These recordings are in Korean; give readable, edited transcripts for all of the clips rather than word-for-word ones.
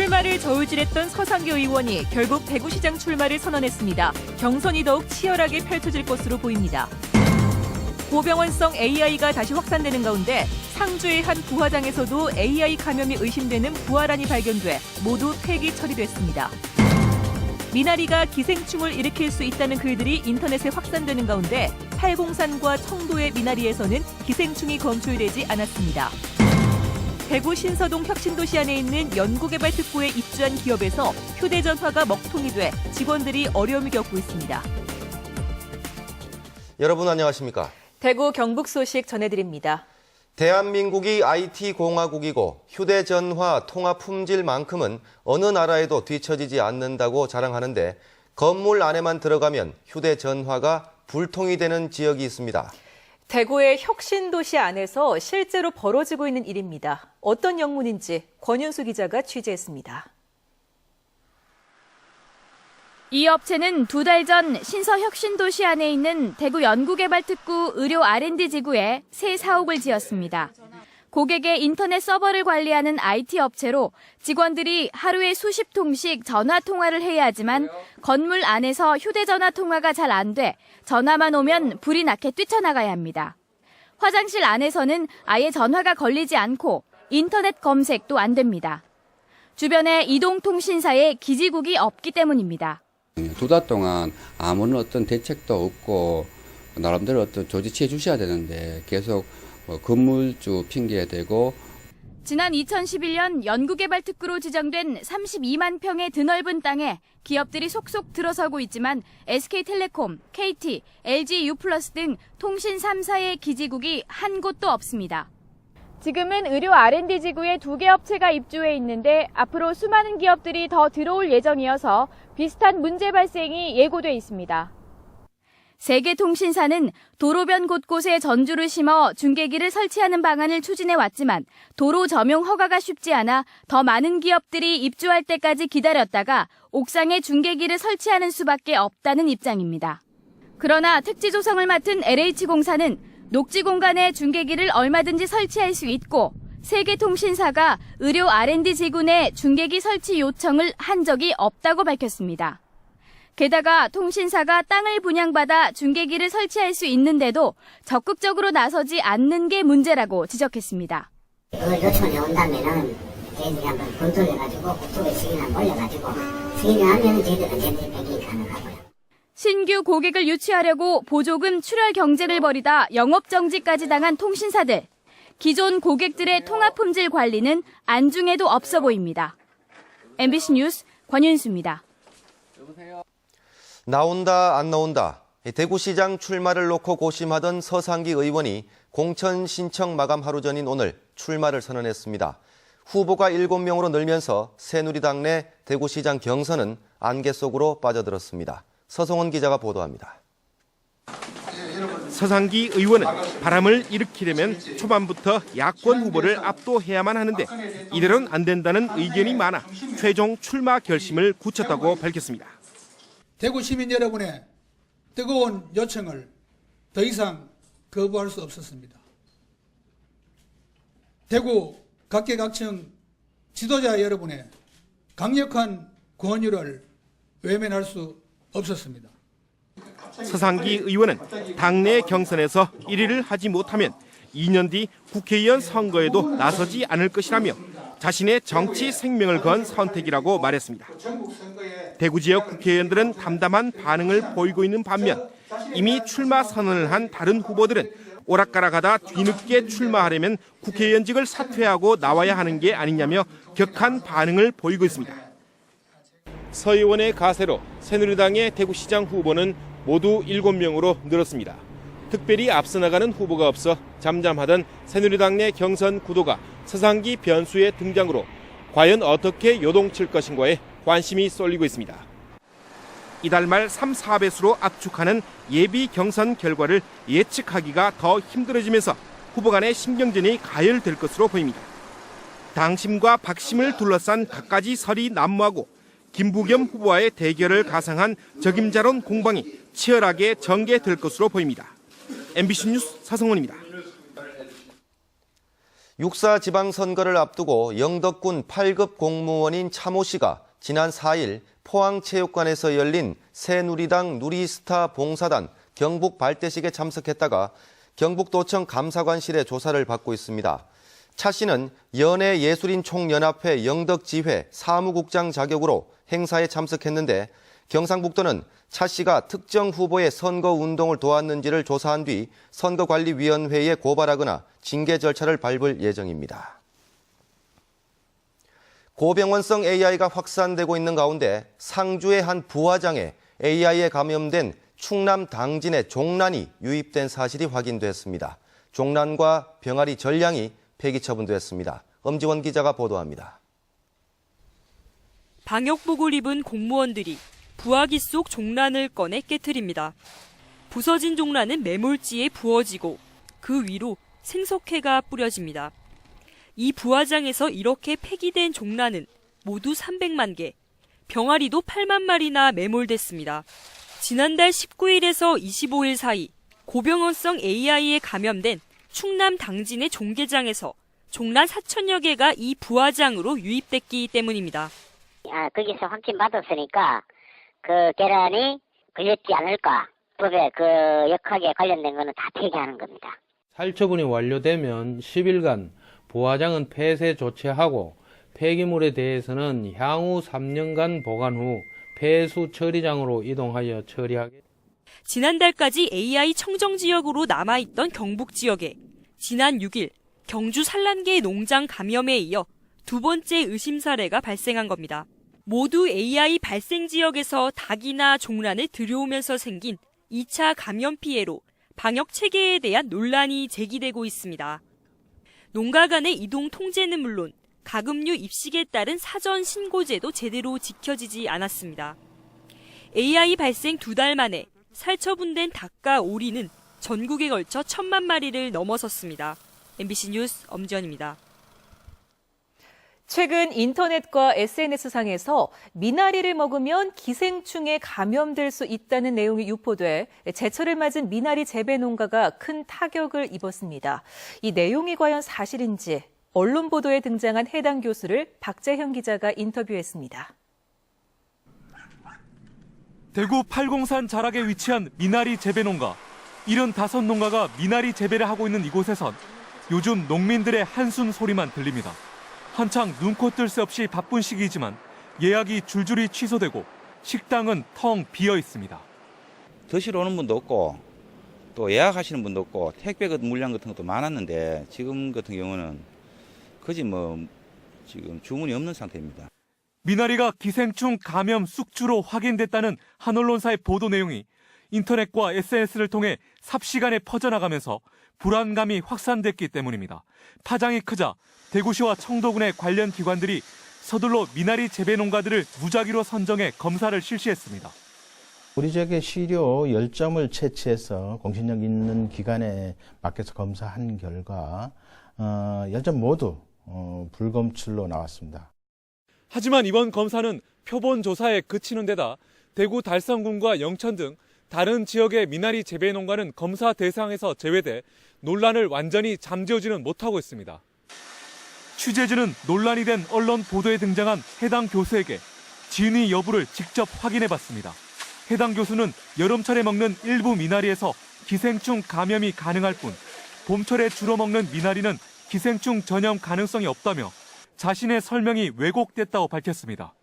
출마를 저울질했던 서상규 의원이 결국 대구시장 출마를 선언했습니다. 경선이 더욱 치열하게 펼쳐질 것으로 보입니다. 고병원성 AI가 다시 확산되는 가운데 상주의 한 부화장에서도 AI 감염이 의심되는 부활란이 발견돼 모두 폐기 처리됐습니다. 미나리가 기생충을 일으킬 수 있다는 글들이 인터넷에 확산되는 가운데 팔공산과 청도의 미나리에서는 기생충이 검출되지 않았습니다. 대구 신서동 혁신도시 안에 있는 연구개발특구에 입주한 기업에서 휴대전화가 먹통이 돼 직원들이 어려움을 겪고 있습니다. 여러분 안녕하십니까? 대구 경북 소식 전해드립니다. 대한민국이 IT 공화국이고 휴대전화 통화 품질만큼은 어느 나라에도 뒤처지지 않는다고 자랑하는데 건물 안에만 들어가면 휴대전화가 불통이 되는 지역이 있습니다. 대구의 혁신도시 안에서 실제로 벌어지고 있는 일입니다. 어떤 영문인지 권윤수 기자가 취재했습니다. 이 업체는 2달 전 신서혁신도시 안에 있는 대구 연구개발특구 의료 R&D 지구에 새 사옥을 지었습니다. 고객의 인터넷 서버를 관리하는 IT 업체로 직원들이 하루에 수십 통씩 전화 통화를 해야 하지만 건물 안에서 휴대전화 통화가 잘 안 돼 전화만 오면 불이 나게 뛰쳐나가야 합니다. 화장실 안에서는 아예 전화가 걸리지 않고 인터넷 검색도 안 됩니다. 주변에 이동통신사의 기지국이 없기 때문입니다. 2달 동안 아무런 어떤 대책도 없고 나름대로 어떤 조치 취해 주셔야 되는데 계속 건물주 핑계대고. 지난 2011년 연구개발특구로 지정된 32만 평의 드넓은 땅에 기업들이 속속 들어서고 있지만 SK텔레콤, KT, LG U+ 등 통신 3사의 기지국이 한 곳도 없습니다. 지금은 의료 R&D 지구에 2개 업체가 입주해 있는데 앞으로 수많은 기업들이 더 들어올 예정이어서 비슷한 문제 발생이 예고돼 있습니다. 세계통신사는 도로변 곳곳에 전주를 심어 중계기를 설치하는 방안을 추진해 왔지만 도로 점용 허가가 쉽지 않아 더 많은 기업들이 입주할 때까지 기다렸다가 옥상에 중계기를 설치하는 수밖에 없다는 입장입니다. 그러나 택지 조성을 맡은 LH공사는 녹지 공간에 중계기를 얼마든지 설치할 수 있고 세계통신사가 의료 R&D 지구 내 중계기 설치 요청을 한 적이 없다고 밝혔습니다. 게다가 통신사가 땅을 분양받아 중계기를 설치할 수 있는데도 적극적으로 나서지 않는 게 문제라고 지적했습니다. 그걸 요청을 해온다면은 저희들이 한번 검토해가지고 국토부 승인을 올려가지고 승인을 하면 저희들은 언제든지 폐기 가능하고요. 신규 고객을 유치하려고 보조금 출혈 경쟁을 벌이다 영업정지까지 당한 통신사들. 기존 고객들의 통화 품질 관리는 안중에도 없어 보입니다. MBC 뉴스 권윤수입니다. 나온다 안 나온다. 대구시장 출마를 놓고 고심하던 서상기 의원이 공천 신청 마감 하루 전인 오늘 출마를 선언했습니다. 후보가 7명으로 늘면서 새누리당 내 대구시장 경선은 안개 속으로 빠져들었습니다. 서성원 기자가 보도합니다. 서상기 의원은 바람을 일으키려면 초반부터 야권 후보를 압도해야만 하는데 이대로는 안 된다는 의견이 많아 최종 출마 결심을 굳혔다고 밝혔습니다. 대구 시민 여러분의 뜨거운 요청을 더 이상 거부할 수 없었습니다. 대구 각계각층 지도자 여러분의 강력한 권유를 외면할 수 없었습니다. 서상기 의원은 당내 경선에서 1위를 하지 못하면 2년 뒤 국회의원 선거에도 나서지 않을 것이라며 자신의 정치 생명을 건 선택이라고 말했습니다. 대구 지역 국회의원들은 담담한 반응을 보이고 있는 반면 이미 출마 선언을 한 다른 후보들은 오락가락하다 뒤늦게 출마하려면 국회의원직을 사퇴하고 나와야 하는 게 아니냐며 격한 반응을 보이고 있습니다. 서 의원의 가세로 새누리당의 대구시장 후보는 모두 7명으로 늘었습니다. 특별히 앞서 나가는 후보가 없어 잠잠하던 새누리당 내 경선 구도가 서상기 변수의 등장으로 과연 어떻게 요동칠 것인가에 관심이 쏠리고 있습니다. 이달 말 3, 4배수로 압축하는 예비 경선 결과를 예측하기가 더 힘들어지면서 후보 간의 신경전이 가열될 것으로 보입니다. 당심과 박심을 둘러싼 갖가지 설이 난무하고 김부겸 후보와의 대결을 가상한 적임자론 공방이 치열하게 전개될 것으로 보입니다. MBC 뉴스 서성원입니다. 6.4 지방선거를 앞두고 영덕군 8급 공무원인 차모 씨가 지난 4일 포항체육관에서 열린 새누리당 누리스타 봉사단 경북 발대식에 참석했다가 경북도청 감사관실에 조사를 받고 있습니다. 차 씨는 연예예술인총연합회 영덕지회 사무국장 자격으로 행사에 참석했는데 경상북도는 차 씨가 특정 후보의 선거운동을 도왔는지를 조사한 뒤 선거관리위원회에 고발하거나 징계 절차를 밟을 예정입니다. 고병원성 AI가 확산되고 있는 가운데 상주의 한 부화장에 AI에 감염된 충남 당진의 종란이 유입된 사실이 확인됐습니다. 종란과 병아리 전량이 폐기 처분됐습니다. 엄지원 기자가 보도합니다. 방역복을 입은 공무원들이 부화기 속 종란을 꺼내 깨트립니다. 부서진 종란은 매몰지에 부어지고 그 위로 생석회가 뿌려집니다. 이 부화장에서 이렇게 폐기된 종란은 모두 300만 개, 병아리도 8만 마리나 매몰됐습니다. 지난달 19일에서 25일 사이 고병원성 AI에 감염된 충남 당진의 종개장에서 종란 4천여 개가 이 부화장으로 유입됐기 때문입니다. 거기서 확진 받았으니까 그 계란이 걸렸지 않을까. 법에 그 역학에 관련된 거는 다 폐기하는 겁니다. 살처분이 완료되면 10일간 부화장은 폐쇄 조치하고 폐기물에 대해서는 향후 3년간 보관 후 폐수 처리장으로 이동하여 처리하게. 지난달까지 AI 청정지역으로 남아있던 경북 지역에 지난 6일 경주 산란계 농장 감염에 이어 두 번째 의심 사례가 발생한 겁니다. 모두 AI 발생 지역에서 닭이나 종란을 들여오면서 생긴 2차 감염 피해로 방역 체계에 대한 논란이 제기되고 있습니다. 농가 간의 이동 통제는 물론 가금류 입식에 따른 사전 신고제도 제대로 지켜지지 않았습니다. AI 발생 2달 만에 살처분된 닭과 오리는 전국에 걸쳐 1,000만 마리를 넘어섰습니다. MBC 뉴스 엄지연입니다. 최근 인터넷과 SNS상에서 미나리를 먹으면 기생충에 감염될 수 있다는 내용이 유포돼 제철을 맞은 미나리 재배 농가가 큰 타격을 입었습니다. 이 내용이 과연 사실인지 언론 보도에 등장한 해당 교수를 박재형 기자가 인터뷰했습니다. 대구 팔공산 자락에 위치한 미나리 재배 농가. 75농가가 미나리 재배를 하고 있는 이곳에선 요즘 농민들의 한숨 소리만 들립니다. 한창 눈코 뜰 새 없이 바쁜 시기이지만 예약이 줄줄이 취소되고 식당은 텅 비어 있습니다. 드시러 오는 분도 없고 또 예약하시는 분도 없고 택배 물량 같은 것도 많았는데 지금 같은 경우는 거의 지금 주문이 없는 상태입니다. 미나리가 기생충 감염 숙주로 확인됐다는 한 언론사의 보도 내용이 인터넷과 SNS를 통해 삽시간에 퍼져나가면서 불안감이 확산됐기 때문입니다. 파장이 크자 대구시와 청도군의 관련 기관들이 서둘러 미나리 재배 농가들을 무작위로 선정해 검사를 실시했습니다. 우리 지역의 시료 10점을 채취해서 공신력 있는 기관에 맡겨서 검사한 결과 10점 모두 불검출로 나왔습니다. 하지만 이번 검사는 표본 조사에 그치는 데다 대구 달성군과 영천 등 다른 지역의 미나리 재배 농가는 검사 대상에서 제외돼 논란을 완전히 잠재우지는 못하고 있습니다. 취재진은 논란이 된 언론 보도에 등장한 해당 교수에게 진위 여부를 직접 확인해봤습니다. 해당 교수는 여름철에 먹는 일부 미나리에서 기생충 감염이 가능할 뿐 봄철에 주로 먹는 미나리는 기생충 전염 가능성이 없다며 자신의 설명이 왜곡됐다고 밝혔습니다.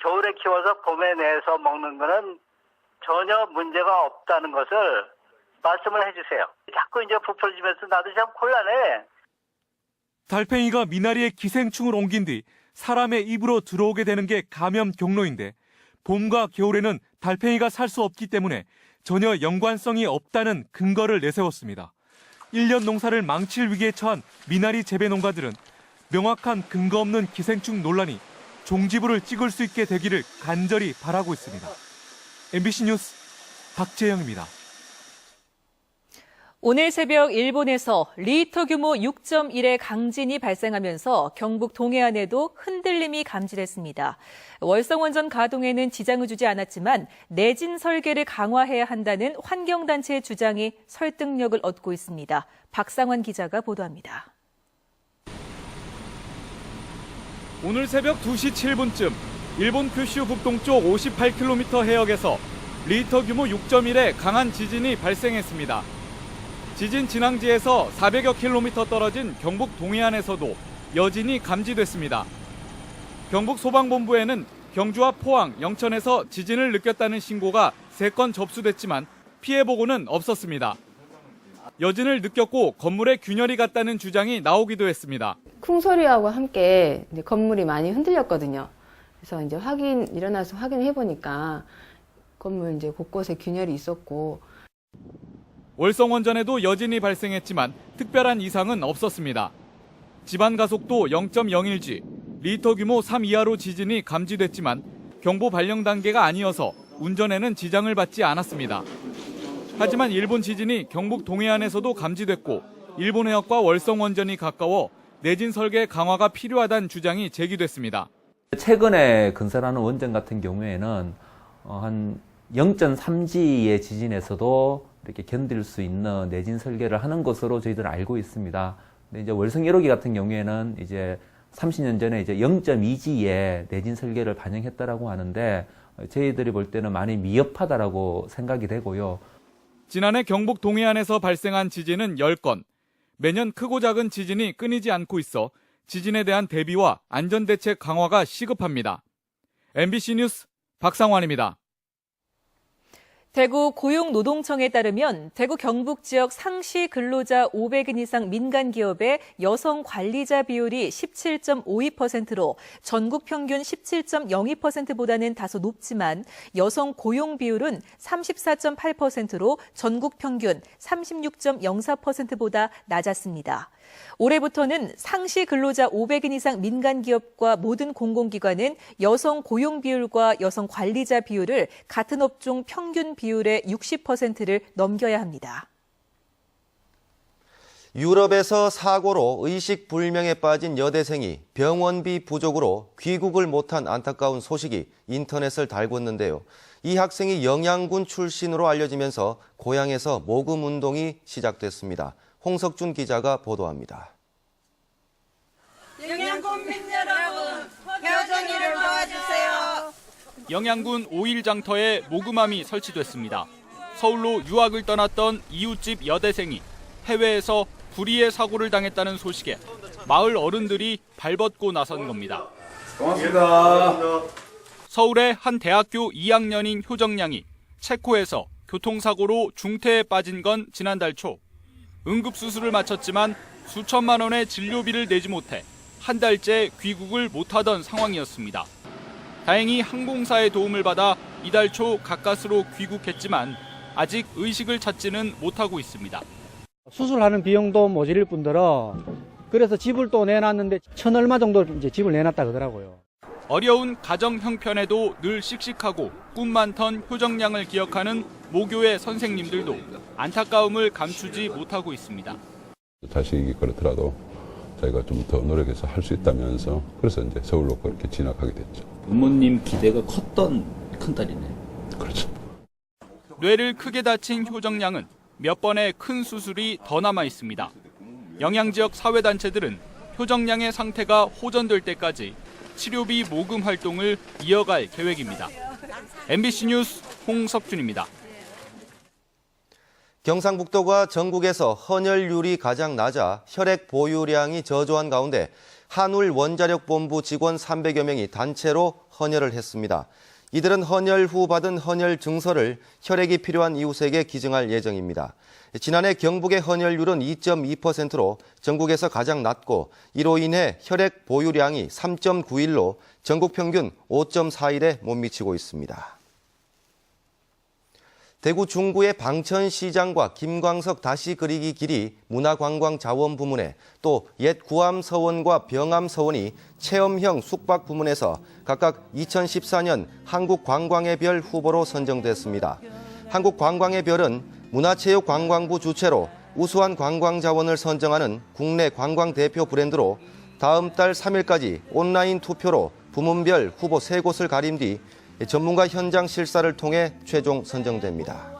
겨울에 키워서 봄에 내서 먹는 거는 전혀 문제가 없다는 것을 말씀을 해주세요. 자꾸 이제 부풀어지면서 나도 참 곤란해. 달팽이가 미나리에 기생충을 옮긴 뒤 사람의 입으로 들어오게 되는 게 감염 경로인데 봄과 겨울에는 달팽이가 살 수 없기 때문에 전혀 연관성이 없다는 근거를 내세웠습니다. 1년 농사를 망칠 위기에 처한 미나리 재배 농가들은 명확한 근거 없는 기생충 논란이 종지부를 찍을 수 있게 되기를 간절히 바라고 있습니다. MBC 뉴스 박재영입니다. 오늘 새벽 일본에서 리히터 규모 6.1의 강진이 발생하면서 경북 동해안에도 흔들림이 감지됐습니다. 월성원전 가동에는 지장을 주지 않았지만 내진 설계를 강화해야 한다는 환경단체의 주장이 설득력을 얻고 있습니다. 박상환 기자가 보도합니다. 오늘 새벽 2시 7분쯤 일본 큐슈 북동쪽 58km 해역에서 리히터 규모 6.1의 강한 지진이 발생했습니다. 지진 진앙지에서 400여 킬로미터 떨어진 경북 동해안에서도 여진이 감지됐습니다. 경북 소방본부에는 경주와 포항, 영천에서 지진을 느꼈다는 신고가 3건 접수됐지만 피해 보고는 없었습니다. 여진을 느꼈고 건물에 균열이 갔다는 주장이 나오기도 했습니다. 쿵 소리하고 함께 이제 건물이 많이 흔들렸거든요. 그래서 이제 일어나서 확인해 보니까 건물 이제 곳곳에 균열이 있었고. 월성원전에도 여진이 발생했지만 특별한 이상은 없었습니다. 집안 가속도 0.01G, 리히터 규모 3 이하로 지진이 감지됐지만 경보 발령 단계가 아니어서 운전에는 지장을 받지 않았습니다. 하지만 일본 지진이 경북 동해안에서도 감지됐고 일본 해역과 월성원전이 가까워 내진 설계 강화가 필요하다는 주장이 제기됐습니다. 최근에 건설하는 원전 같은 경우에는 한 0.3G의 지진에서도 이렇게 견딜 수 있는 내진 설계를 하는 것으로 저희들은 알고 있습니다. 근데 이제 월성 1호기 같은 경우에는 이제 30년 전에 이제 0.2G의 내진 설계를 반영했다라고 하는데 저희들이 볼 때는 많이 미흡하다라고 생각이 되고요. 지난해 경북 동해안에서 발생한 지진은 10건. 매년 크고 작은 지진이 끊이지 않고 있어 지진에 대한 대비와 안전대책 강화가 시급합니다. MBC 뉴스 박상환입니다. 대구 고용노동청에 따르면 대구 경북 지역 상시 근로자 500인 이상 민간 기업의 여성 관리자 비율이 17.52%로 전국 평균 17.02%보다는 다소 높지만 여성 고용 비율은 34.8%로 전국 평균 36.04%보다 낮았습니다. 올해부터는 상시 근로자 500인 이상 민간 기업과 모든 공공기관은 여성 고용 비율과 여성 관리자 비율을 같은 업종 평균 비율의 60%를 넘겨야 합니다. 유럽에서 사고로 의식불명에 빠진 여대생이 병원비 부족으로 귀국을 못한 안타까운 소식이 인터넷을 달궜는데요. 이 학생이 영양군 출신으로 알려지면서 고향에서 모금운동이 시작됐습니다. 홍석준 기자가 보도합니다. 영양군민 여러분, 여정이를 도와주세요. 영양군 5일 장터에 모금함이 설치됐습니다. 서울로 유학을 떠났던 이웃집 여대생이 해외에서 불의의 사고를 당했다는 소식에 마을 어른들이 발벗고 나선 겁니다. 고맙습니다. 서울의 한 대학교 2학년인 효정양이 체코에서 교통사고로 중태에 빠진 건 지난달 초. 응급수술을 마쳤지만 수천만 원의 진료비를 내지 못해 한 달째 귀국을 못하던 상황이었습니다. 다행히 항공사의 도움을 받아 이달 초 가까스로 귀국했지만 아직 의식을 찾지는 못하고 있습니다. 수술하는 비용도 모자랄 뿐더러 그래서 집을 또 내놨는데 1,000 얼마 정도 이제 집을 내놨다 그러더라고요. 어려운 가정 형편에도 늘 씩씩하고 꿈 많던 효정양을 기억하는 모교의 선생님들도 안타까움을 감추지 못하고 있습니다. 자식이 그렇더라도 자기가 좀 더 노력해서 할 수 있다면서 그래서 이제 서울로 그렇게 진학하게 됐죠. 부모님 기대가 컸던 큰딸이네. 그렇죠. 뇌를 크게 다친 효정양은 몇 번의 큰 수술이 더 남아 있습니다. 영양지역 사회단체들은 효정양의 상태가 호전될 때까지 치료비 모금 활동을 이어갈 계획입니다. MBC 뉴스 홍석준입니다. 경상북도가 전국에서 헌혈률이 가장 낮아 혈액 보유량이 저조한 가운데 한울원자력본부 직원 300여 명이 단체로 헌혈을 했습니다. 이들은 헌혈 후 받은 헌혈 증서를 혈액이 필요한 이웃에게 기증할 예정입니다. 지난해 경북의 헌혈률은 2.2%로 전국에서 가장 낮고 이로 인해 혈액 보유량이 3.91로 전국 평균 5.41에 못 미치고 있습니다. 대구 중구의 방천시장과 김광석 다시 그리기 길이 문화관광자원부문에 또 옛 구암서원과 병암서원이 체험형 숙박 부문에서 각각 2014년 한국관광의 별 후보로 선정됐습니다. 한국관광의 별은 문화체육관광부 주최로 우수한 관광자원을 선정하는 국내 관광 대표 브랜드로 다음 달 3일까지 온라인 투표로 부문별 후보 3곳을 가린 뒤 전문가 현장 실사를 통해 최종 선정됩니다.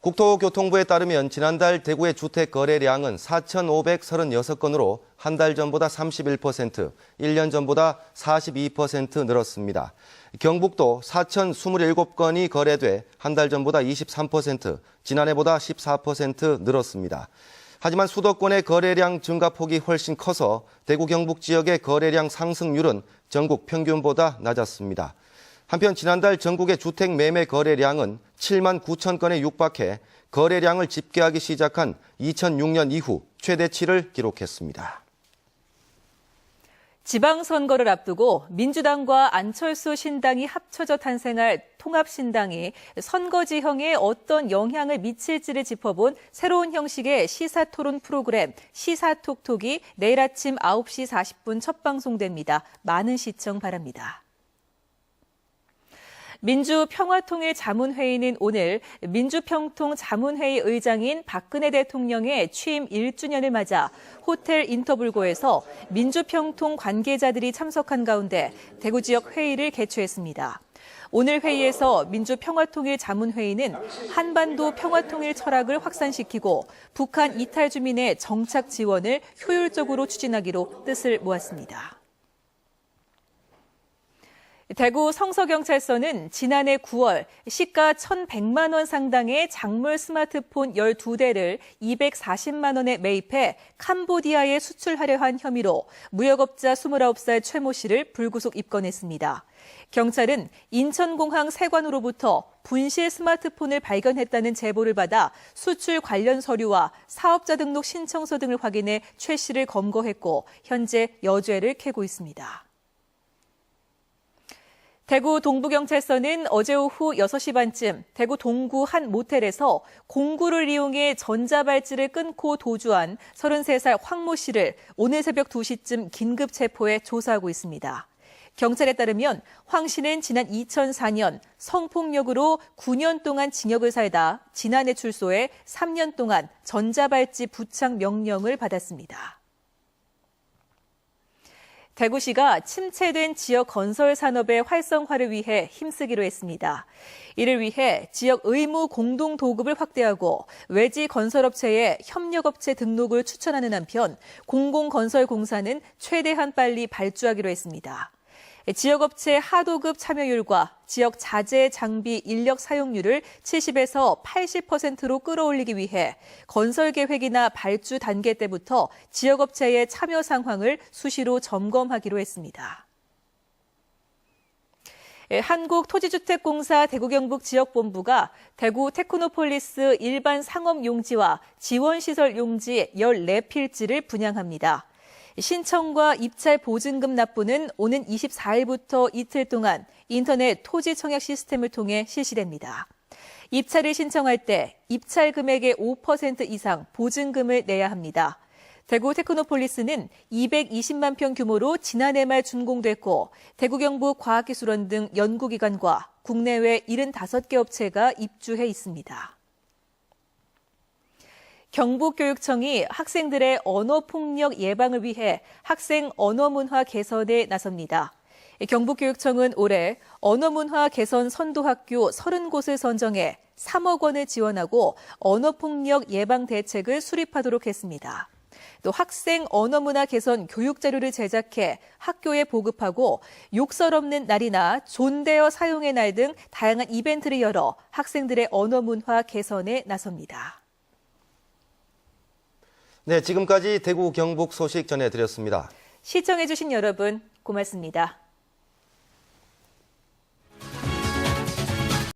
국토교통부에 따르면 지난달 대구의 주택 거래량은 4,536건으로 한 달 전보다 31%, 1년 전보다 42% 늘었습니다. 경북도 4,027건이 거래돼 한 달 전보다 23%, 지난해보다 14% 늘었습니다. 하지만 수도권의 거래량 증가폭이 훨씬 커서 대구 경북 지역의 거래량 상승률은 전국 평균보다 낮았습니다. 한편 지난달 전국의 주택 매매 거래량은 7만 9천 건에 육박해 거래량을 집계하기 시작한 2006년 이후 최대치를 기록했습니다. 지방선거를 앞두고 민주당과 안철수 신당이 합쳐져 탄생할 통합신당이 선거 지형에 어떤 영향을 미칠지를 짚어본 새로운 형식의 시사토론 프로그램 시사톡톡이 내일 아침 9시 40분 첫 방송됩니다. 많은 시청 바랍니다. 민주평화통일자문회의는 오늘 민주평통자문회의 의장인 박근혜 대통령의 취임 1주년을 맞아 호텔 인터블고에서 민주평통 관계자들이 참석한 가운데 대구 지역 회의를 개최했습니다. 오늘 회의에서 민주평화통일자문회의는 한반도 평화통일 철학을 확산시키고 북한 이탈 주민의 정착 지원을 효율적으로 추진하기로 뜻을 모았습니다. 대구 성서경찰서는 지난해 9월 시가 1,100만 원 상당의 작물 스마트폰 12대를 240만 원에 매입해 캄보디아에 수출하려 한 혐의로 무역업자 29살 최 모 씨를 불구속 입건했습니다. 경찰은 인천공항 세관으로부터 분실 스마트폰을 발견했다는 제보를 받아 수출 관련 서류와 사업자 등록 신청서 등을 확인해 최 씨를 검거했고 현재 여죄를 캐고 있습니다. 대구 동부경찰서는 어제 오후 6시 반쯤 대구 동구 한 모텔에서 공구를 이용해 전자발찌를 끊고 도주한 33살 황 모 씨를 오늘 새벽 2시쯤 긴급 체포해 조사하고 있습니다. 경찰에 따르면 황 씨는 지난 2004년 성폭력으로 9년 동안 징역을 살다 지난해 출소해 3년 동안 전자발찌 부착 명령을 받았습니다. 대구시가 침체된 지역 건설 산업의 활성화를 위해 힘쓰기로 했습니다. 이를 위해 지역 의무 공동 도급을 확대하고 외지 건설업체의 협력업체 등록을 추천하는 한편 공공건설공사는 최대한 빨리 발주하기로 했습니다. 지역업체 하도급 참여율과 지역 자재 장비 인력 사용률을 70에서 80%로 끌어올리기 위해 건설 계획이나 발주 단계 때부터 지역업체의 참여 상황을 수시로 점검하기로 했습니다. 한국토지주택공사 대구경북지역본부가 대구 테크노폴리스 일반 상업용지와 지원시설 용지 14필지를 분양합니다. 신청과 입찰 보증금 납부는 오는 24일부터 이틀 동안 인터넷 토지 청약 시스템을 통해 실시됩니다. 입찰을 신청할 때 입찰 금액의 5% 이상 보증금을 내야 합니다. 대구 테크노폴리스는 220만 평 규모로 지난해 말 준공됐고 대구 경북 과학기술원 등 연구기관과 국내외 75개 업체가 입주해 있습니다. 경북교육청이 학생들의 언어폭력 예방을 위해 학생 언어문화 개선에 나섭니다. 경북교육청은 올해 언어문화 개선 선도학교 30곳을 선정해 3억 원을 지원하고 언어폭력 예방 대책을 수립하도록 했습니다. 또 학생 언어문화 개선 교육자료를 제작해 학교에 보급하고 욕설 없는 날이나 존대어 사용의 날 등 다양한 이벤트를 열어 학생들의 언어문화 개선에 나섭니다. 네, 지금까지 대구 경북 소식 전해드렸습니다. 시청해주신 여러분 고맙습니다.